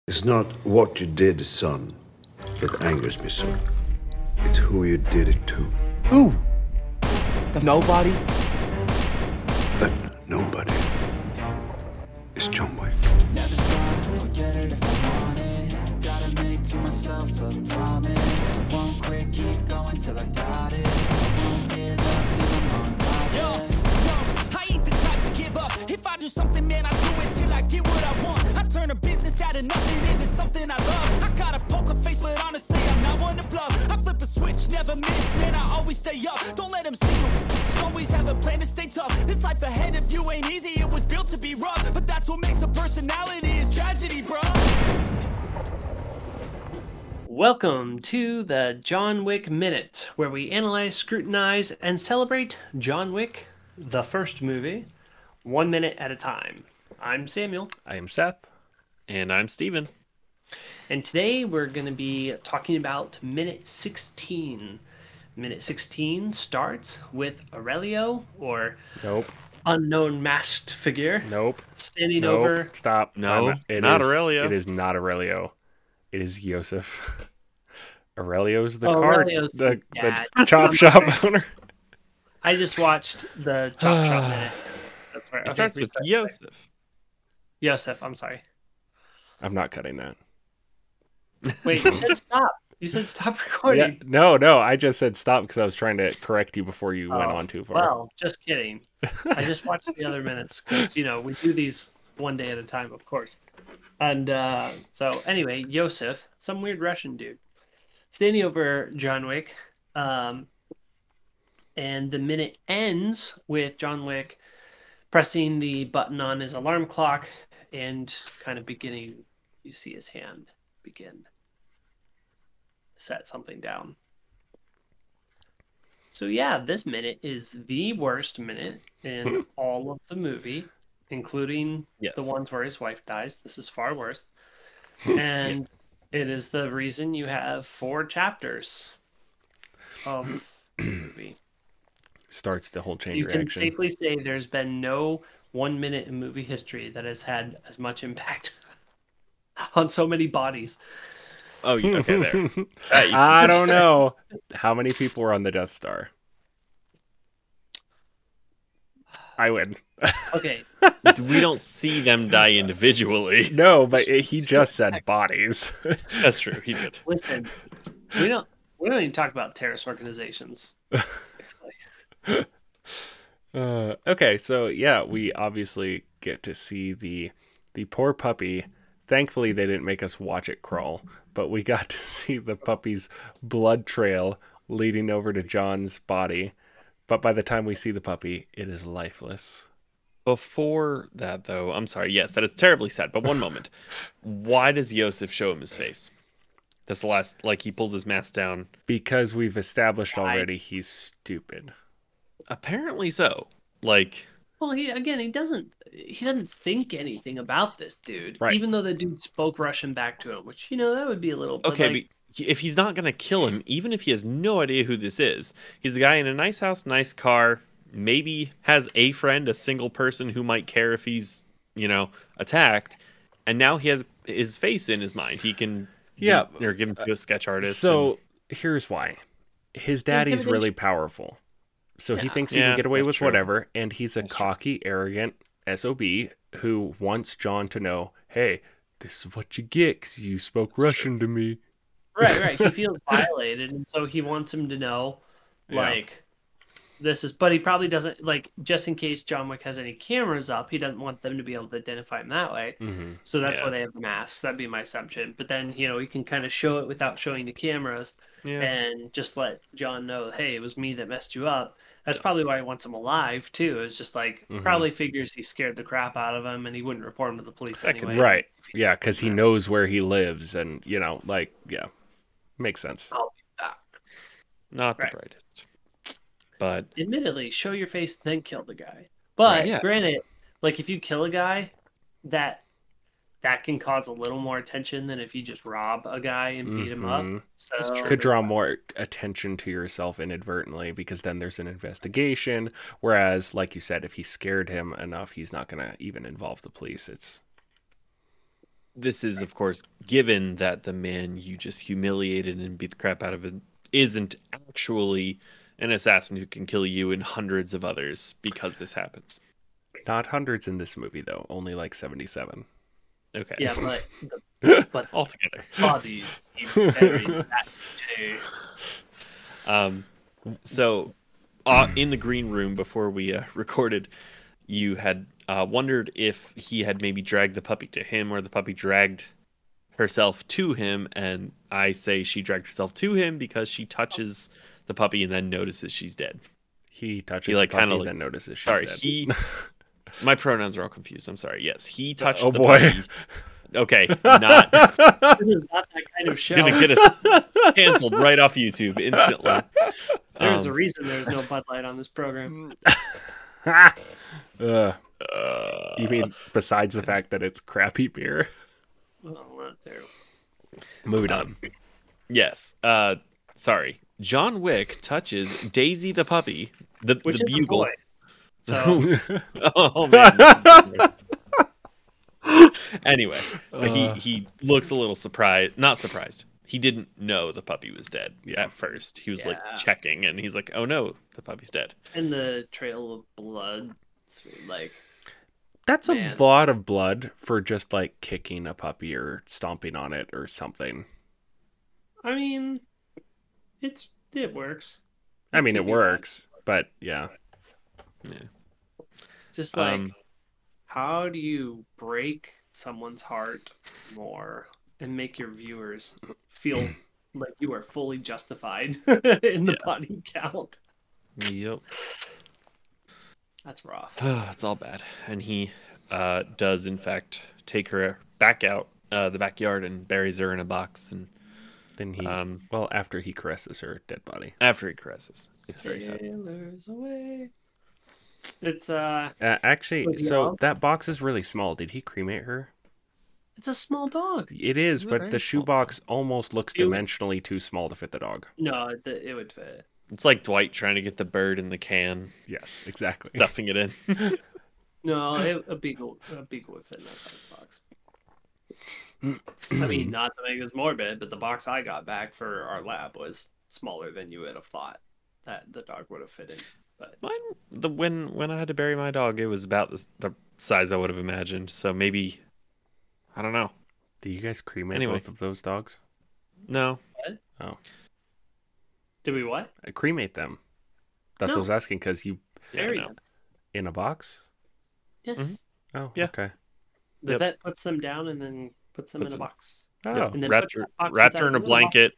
It's not what you did, son, that angers me, sir. It's who you did it to. Who? The nobody? That nobody is John Wick. Never stop, I'll get it if I want it. Gotta make to myself a promise. I won't quit, keep going till I got it. I won't give up till I'm on top. Yo, I ain't the type to give up. If I do something, man, I do it till I get what I want. I turn a business out of nothing into something I love. I got a poker face, but honestly, I'm not one to bluff. I flip a switch, never miss, man, I always stay up. Don't let them see you. Always have a plan to stay tough. This life ahead of you ain't easy, it was built to be rough. But that's what makes a personality is tragedy, bro. Welcome to the John Wick Minute, where we analyze, scrutinize, and celebrate John Wick, the first movie, 1 minute at a time. I'm Samuel. I am Seth. And I'm Steven. And today we're going to be talking about minute 16. Minute 16 starts with Aurelio, or Nope. unknown masked figure, Nope. standing Nope. over. Stop. No, It not is- Aurelio. It is not Aurelio. It is Yosef. Aurelio's the Aurelio's the dad. chop shop owner. I just watched the Chop Shop minute. That's right. It starts with Yosef. Yosef, I'm sorry. I'm not cutting that. Wait, you said stop. You said stop Yeah, recording. no. I just said stop because I was trying to correct you before you went on too far. Well, just kidding. I just watched the other minutes because, we do these one day at a time, of course. And so, anyway, Yosef, some weird Russian dude, standing over John Wick. And the minute ends with John Wick pressing the button on his alarm clock and kind of beginning, you see his hand begin to set something down. So yeah, this minute is the worst minute in all of the movie, including Yes. the ones where his wife dies. This is far worse. And it is the reason you have 4 chapters of the movie. Starts the whole chain You can reaction. safely say there's been no 1 minute in movie history that has had as much impact on so many bodies. Oh, yeah, okay, there. I don't know how many people were on the Death Star. I win. Okay, We don't see them die individually. No, but he just said bodies. That's true. He did. listen, we don't even talk about terrorist organizations. Okay, so yeah, we obviously get to see the poor puppy. Thankfully, they didn't make us watch it crawl, but we got to see the puppy's blood trail leading over to John's body. But by the time we see the puppy, it is lifeless. Before that, though, I'm sorry. Yes, that is terribly sad. But one moment. Why does Yosef show him his face? That's the last, like, he pulls his mask down. Because we've established already he's stupid. Apparently so. Like, Well, he doesn't think anything about this dude, Right. even though the dude spoke Russian back to him, which that would be a little. But okay, like, but if he's not going to kill him, even if he has no idea who this is, he's a guy in a nice house, nice car, maybe has a friend, a single person who might care if he's, attacked, and now he has his face in his mind. He can or give him to a sketch artist. So here's why. His daddy's really powerful. So he thinks he can Yeah, get away that's with true. whatever, and he's a cocky, arrogant SOB who wants John to know, hey, this is what you get because you spoke Russian to me. right. He feels violated, and so he wants him to know, Yeah. like, this is. But he probably doesn't, like, just in case John Wick has any cameras up, he doesn't want them to be able to identify him that way. Mm-hmm. So that's Yeah. why they have the masks. That'd be my assumption. But then he can kind of show it without showing the cameras, Yeah. and just let John know, hey, it was me that messed you up. That's probably why he wants him alive too. It's just like probably figures he scared the crap out of him, and he wouldn't report him to the police anyway. Right. Yeah, because he knows where he lives, and, makes sense. I'll be back. Not the Right. brightest. But Admittedly, show your face, then kill the guy. But Right, yeah. granted, like if you kill a guy, that can cause a little more attention than if you just rob a guy and beat him up. Mhm. So Could draw more attention to yourself inadvertently because then there's an investigation. Whereas, like you said, if he scared him enough, he's not going to even involve the police. It's this is, of course, given that the man you just humiliated and beat the crap out of it isn't actually an assassin who can kill you and hundreds of others because this happens. Not hundreds in this movie, though. Only like 77. Okay. Yeah, but Altogether. body he buried that day. So, in the green room before we recorded, you had wondered if he had maybe dragged the puppy to him or the puppy dragged herself to him. And I say she dragged herself to him because she touches the puppy and then notices she's dead. He touches He, the like, puppy kinda, and like- then notices she's Sorry, dead. he. My pronouns are all confused. I'm sorry. Yes, he touched Oh, the boy. puppy. Okay, not This is not that kind of show. gonna get us canceled right off YouTube instantly. There's a reason there's no Bud Light on this program. You mean besides the fact that it's crappy beer? Well, not terrible. Moving on. Yes. Sorry. John Wick touches Daisy the puppy, the Which is bugle. a boy. So Oh man. This is gross. Anyway, but he looks a little surprised. Not surprised. He didn't know the puppy was dead at first. He was like Yeah. checking, and he's like, "Oh no, the puppy's dead." and the trail of blood, it's like That's a Man. lot of blood for just like kicking a puppy or stomping on it or something. I mean, it works. I mean, You it can do that. works, but yeah. Just like Um, how do you break someone's heart more and make your viewers feel like you are fully justified in the body count? Yep. That's rough. It's all bad. And he does, in fact, take her back out the backyard and buries her in a box. And Then he, well, after he caresses her dead body. after he caresses, it's very sad. Sailors away. It's Actually, Like, so no. that box is really small. Did he cremate her? it's a small dog. It is, It's a but very the small shoebox almost looks It would- dimensionally too small to fit the dog. No, it would fit. It's like Dwight trying to get the bird in the can, Yes, exactly. stuffing it in. No, a beagle would fit in that size box. I mean, not to make this morbid, but the box I got back for our lab was smaller than you would have thought that the dog would have fit in. But Mine, when I had to bury my dog, it was about the size I would have imagined. So maybe, I don't know. Do you guys cremate Anyway. both of those dogs? No, did we what? Cremate them. That's what I No. was asking, because you, Bury no. them. in a box? Yes. Mhm. Oh, Yeah. okay. The Yep. when puts them down and then puts them Puts in a them- box Oh. And then wrapped puts that box her inside in a the little box. blanket.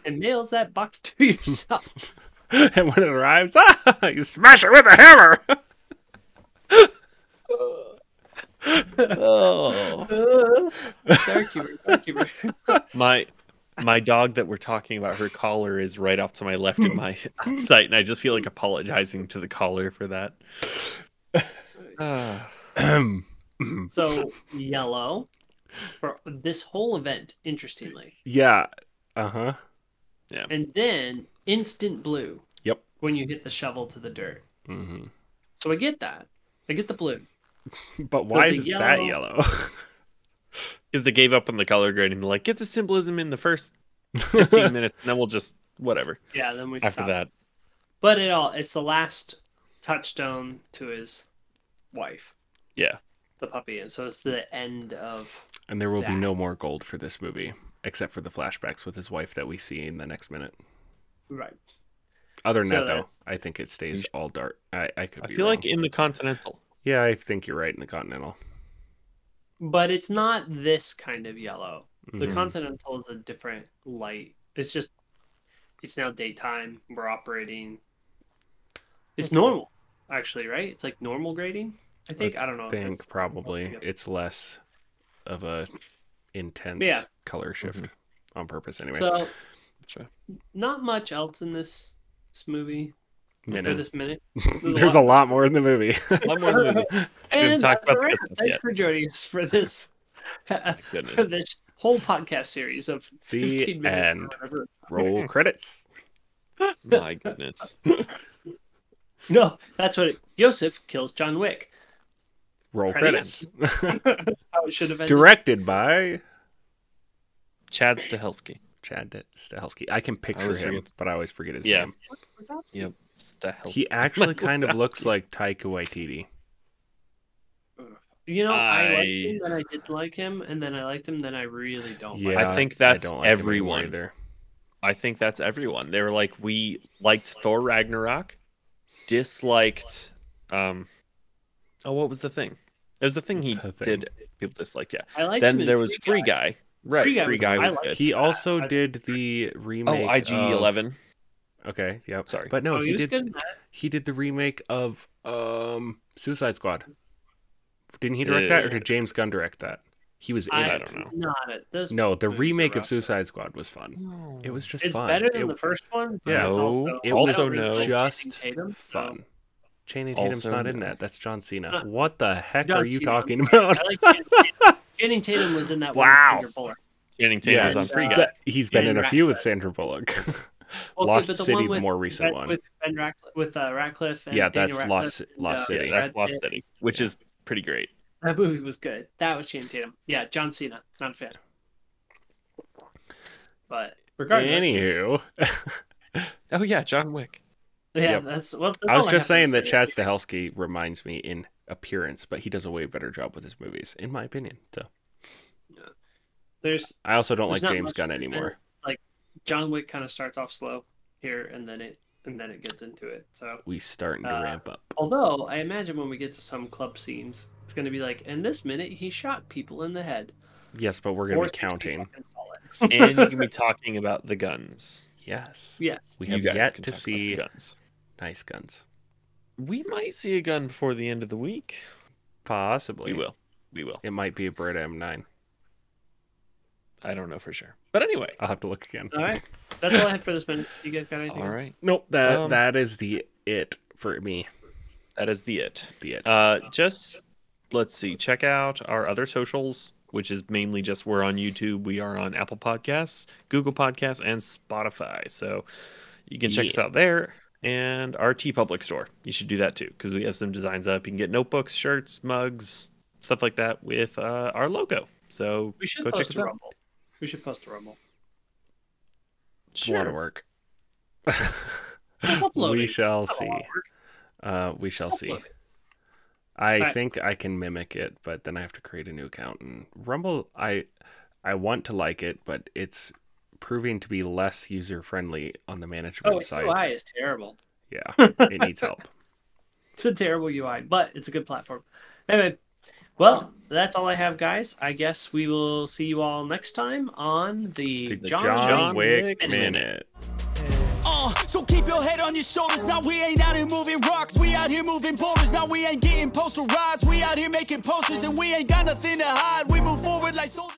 and mails that box to yourself. And when it arrives, you smash it with a hammer! Oh. Dark humor. My dog that we're talking about, her collar is right off to my left in my sight, and I just feel like apologizing to the collar for that. So yellow for this whole event, interestingly, Yeah. Uh-huh. and then instant blue. Yep. When you hit the shovel to the dirt. Hmm. So I get that. I get the blue. But why the is it that yellow- yellow? Because they gave up on the color grading. They're like, get the symbolism in the first 15 minutes, and then we'll just whatever Yeah, then we after stop. that. But it's the last touchstone to his wife, Yeah. the puppy, and so it's the end of. And there will be That. no more gold for this movie, except for the flashbacks with his wife that we see in the next minute. Right. Other than So that, though, that's- I think it stays all dark. I could I be feel wrong. like in the Continental. Yeah, I think you're right in the Continental. But it's not this kind of yellow. The Mhm. Continental is a different light. It's now daytime. We're operating. It's normal, actually, right? It's like normal grading. I think. I don't know. I if think it's- probably Yeah. it's less of a intense Yeah. color shift on purpose anyway. So, Gotcha. not much else in this movie for Minute. this minute. There's a lot more in the movie. A lot more than movie. And talked that's about a wrap. this stuff Thanks yet. for joining us for this for Goodness. this whole podcast series of The 15 minutes. or end. whatever. Roll credits. My goodness. No, that's what Yosef kills John Wick. Roll Credits. credits. How it should have ended. Directed by Chad Stahelski. Chad Stahelski. I can picture always him, forget. but I always forget his Yeah. name. Yep. Stahelski. He actually kind of Wazowski. looks like Taika Waititi. You know, I liked I- him, then I didn't like him, and then I liked him, then I really don't like Yeah, him. I think that's don't like him anymore everyone. either. I think that's everyone. They were like, we liked Thor Ragnarok, disliked. What was the thing? It was the thing he The Thing. did. People disliked. Yeah. I liked him Then in there was Free Guy. Guy. Right. Free Guy Free was- Guy I was liked good. He also I- did the Oh, remake. IG-11. Of... Okay, yep. Sorry. But no, Oh, he was did. good in that. He did the remake of Suicide Squad. Didn't he direct that, or did James Gunn direct that? He was in I it. don't know. Not it. Those No, the movies are remake of rough. Suicide Squad was fun. It was just It's fun. better than It- the first one. But Yeah. it's No, also, It I was also don't really no. like just Channing Tatum, so- fun. Channing Tatum's Also not in no. that. That's John Cena. Not- What the heck John are you Cena. talking about? I like Channing Tatum. Channing Tatum was in that one with Wow. Sandra Bullock. Channing Tatum was Yes. on Free Guy. That- He's been in a Ben few with Ratcliffe. Sandra Bullock. Okay, Lost but the City, one the with more recent Ben- one. with Ben Ratcliffe. And Yeah, Daniel that's Radcliffe Lost and, City. Yeah, that's Brad Lost Pitt. City, which is pretty great. That movie was good. That was Channing Tatum. Yeah, John Cena. Not a fan. But regardless, Anywho, Oh yeah, John Wick. yeah, Yep. that's well. That's I was all just have saying to that say. Chad Stahelski reminds me in appearance, but he does a way better job with his movies, in my opinion. So There's I also don't There's like not James much Gunn to it. anymore. like John Wick kind of starts off slow here, and then it gets into it. So We starting to ramp up. although I imagine when we get to some club scenes, it's going to be like, in this minute he shot people in the head. Yes, but we're gonna be 460 counting. seconds solid. And you can be talking about the guns. Yes. Yes. We You have guys yet can to talk about see the guns. nice guns. We might see a gun before the end of the week. Possibly. We will. We will. It might be a Beretta M9. I don't know for sure. But anyway. I'll have to look again. All right, that's all I have for this minute. You guys got anything? All else? right. Nope. That Um, that is the it for me. That is the it. The it. Just let's see. Check out our other socials, which is mainly just we're on YouTube. We are on Apple Podcasts, Google Podcasts, and Spotify. So you can check us Yeah. out there. And our TeePublic store. You should do that too, because we have some designs up. You can get notebooks, shirts, mugs, stuff like that with our logo. So We should go check post us a out. Rumble. We should post a Rumble. It's a lot of work. Uploading. We shall It's not a see. lot of work. We shall Just see. upload it. I Alright. think I can mimic it, but then I have to create a new account. And Rumble, I want to like it, but it's proving to be less user friendly on the management Oh, side. UI is terrible. Yeah, it needs help. It's a terrible UI, but it's a good platform. Anyway, well, that's all I have, guys. I guess we will see you all next time on the The John Wick Wick Minute. So keep your head on your shoulders. Now we ain't out here moving rocks. We out here moving boulders. Now we ain't getting posterized. We out here making posters and we ain't got nothing to hide. We move forward like soldiers.